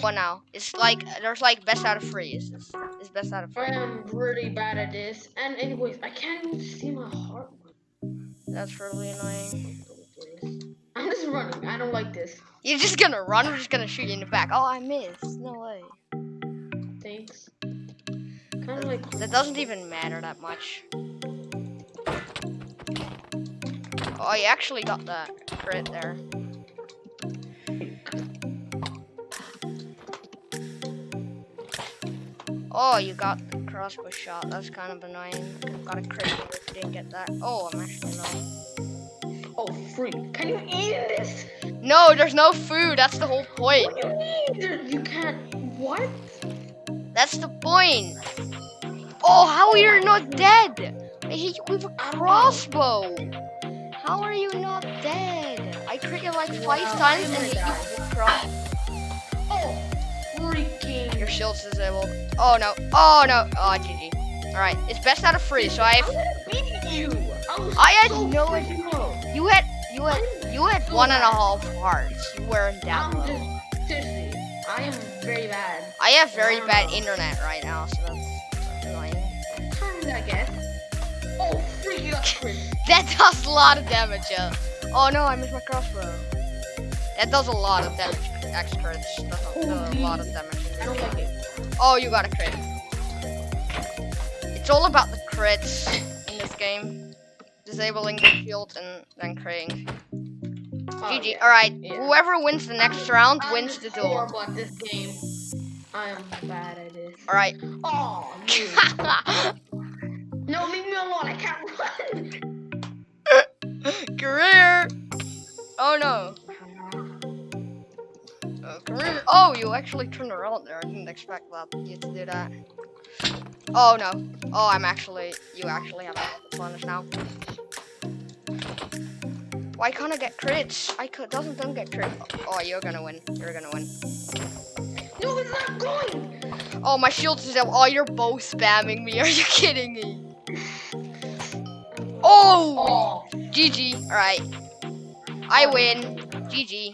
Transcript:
one now. It's like there's like best out of 3. It's best out of 3. I am really bad at this. And anyways, I can't even see my heart. That's really annoying. I'm just running. I don't like this. You're just gonna run. We're just gonna shoot you in the back. Oh, I missed. No way. Thanks. Kind of like That doesn't even matter that much. Oh, you actually got that crit there. Oh, you got the crossbow shot. That's kind of annoying. I got a crit if you didn't get that. Oh, I'm actually low. oh freak! Can you eat this? No, there's no food. That's the whole point. What do you mean? You can't. What? That's the point. Oh, how are you not dead? I hit you with a crossbow. How are you not dead? I crit you like 5 times and hit you with a crossbow. Oh, freaking! Your shield's disabled. Oh no. Oh no. Oh, GG. Alright, it's best out of 3, so I have... I'm gonna beat you. I had so no freaking idea. low. You had 1.5 hearts. You weren't that low. Seriously, I am very bad. I have very bad internet right now, so that's annoying. Kinda, I guess. Oh, freak! You got crit. That does a lot of damage, yeah. Oh no, I missed my crossbow. That does a lot of damage. X crits. That's a lot of damage. I don't like it. Oh, you got a crit. It's all about the crits in this game. Disabling the shield and then critting. Oh, GG. yeah. Alright, Yeah. whoever wins the next round wins the I'm duel. horrible at this game. I am bad at this. Alright. Oh, dude. No, leave me alone. I can't run. Career! Oh no. Career. Oh, you actually turned around there. I didn't expect you to do that. Oh no. Oh, you actually have a bonus now. Why can't I get crits? Don't get crits. Oh, you're gonna win. You're gonna win. No, it's not going. Oh, my shield's is out. Oh, you're both spamming me. Are you kidding me? Oh! Oh, GG. Alright. I win. GG.